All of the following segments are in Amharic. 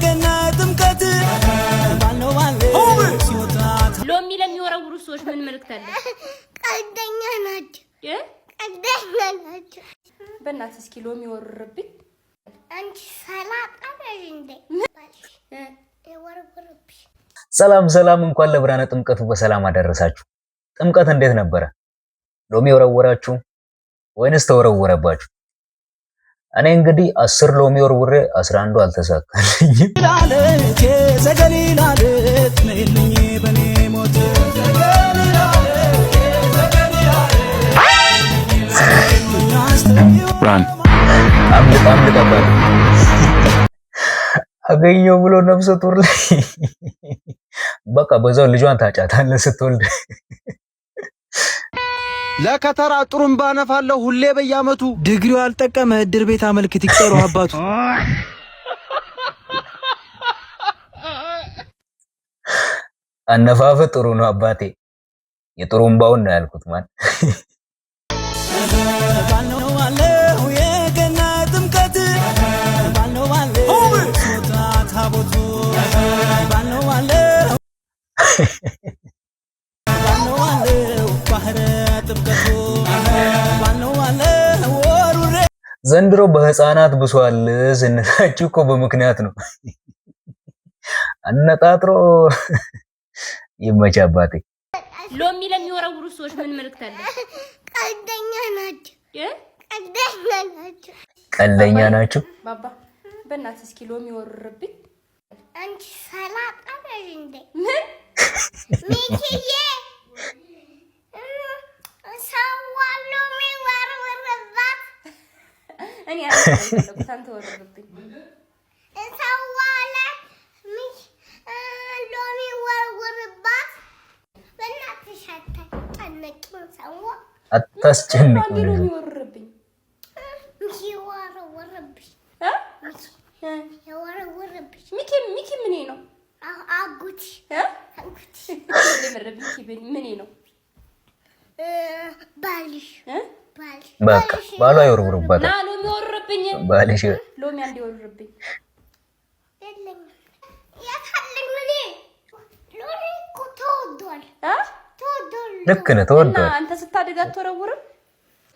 የገና ጥምቀት ባልነው ሎሚ ለሚወረውሩ ሰዎች ምን መልእክት አለ? ቀልደኛ ናቸው። በእናትህ እስኪ ሎሚ ወርርብኝ። አንቺ ሰላጣ ነሽ እንዴ? ወርውርብሽ። ሰላም እንኳን ለብርሃነ ጥምቀቱ በሰላም አደረሳችሁ። ጥምቀት እንዴት ነበረ? ሎሚ ወረወራችሁ ወይንስ ተወረወረባችሁ? እኔ እንግዲህ 10 ሎሚ ወርውሬ 11ዱ አልተሳካልኝም። አምልጥ አባል አገኘው ብሎ ነፍሰ ጡር ላይ በቃ በዛው ልጇን ታጫታለህ ስትወልድ። ለከተራ ጥሩምባ ነፋለሁ ሁሌ በየአመቱ። ዲግሪው አልጠቀመ እድር ቤት አመልክት ይቀሩ አባቱ። አነፋፈ ጥሩ ነው አባቴ። የጥሩምባውን ነው ያልኩት ማን ዘንድሮ በህፃናት ብሷል ስንታችሁ እኮ በምክንያት ነው። አነጣጥሮ ይመቻ አባቴ። ሎሚ ለሚወረውሩ ሰዎች ምን መልእክት አለ? ቀልደኛ ናቸው። ቀልደኛ ናቸው። ባባ በእናትህ እስኪ ሎሚ ወርርብኝ። አንቺ ሰላጣ ነሽ እንዴ? ምን ሚኪዬ ሰዋሎ የሚወርውርባት እኔ አልተሰጠኩት አንተ ወርርብኝ። ሰዋለ ሎሚ ወርውርባት። በእናትሽ አታስጨንቂኝ። ሰዋ አታስጨንቂኝ። ሎሚ ወርርብኝ። ይወርውርብሽ የወረወረብሽ ሚኪ ምን ነው? አጉት ለምረብኝ ምን ነው? ባልሽ በቃ ባሏ ይወርውርባት። ና ሎሚ ወርርብኝ። ባልሽ ሎሚ አንዴ ወርርብኝ። የለኝ ያታለኝ ምን ሎሚ እኮ ተወዷል። ተወዷል። ልክ ነህ ተወዷል። አንተ ስታድግ አትወረውርም?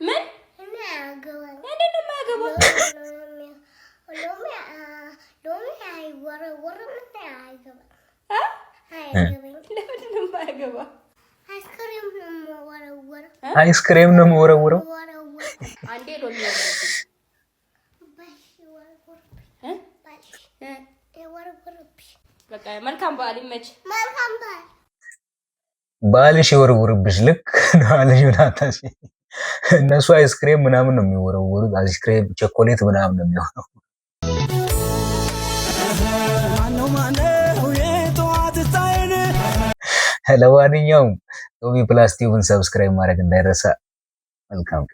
ምን እኔ አገባኝ እኔ ነው የማያገባው። ሎሚ አይወረወርም። አይገባም። ለምንድን ነው የማያገባው? አይስክሬም ነው የምወረወረው። አንዴ ሎሚ ወርውርብኝ። በቃ መልካም በዓል ይመች። መልካም በዓል። ባልሽ ይወርውርብሽ። ልክ ነው አለሽ ብላታሽ። እነሱ አይስክሬም ምናምን ነው የሚወረውሩት። አይስክሬም ቸኮሌት ምናምን ነው የሚሆነው። ለማንኛውም ቶሚ ፕላስ ቲዩብን ሰብስክራይብ ማድረግ እንዳይረሳ። መልካም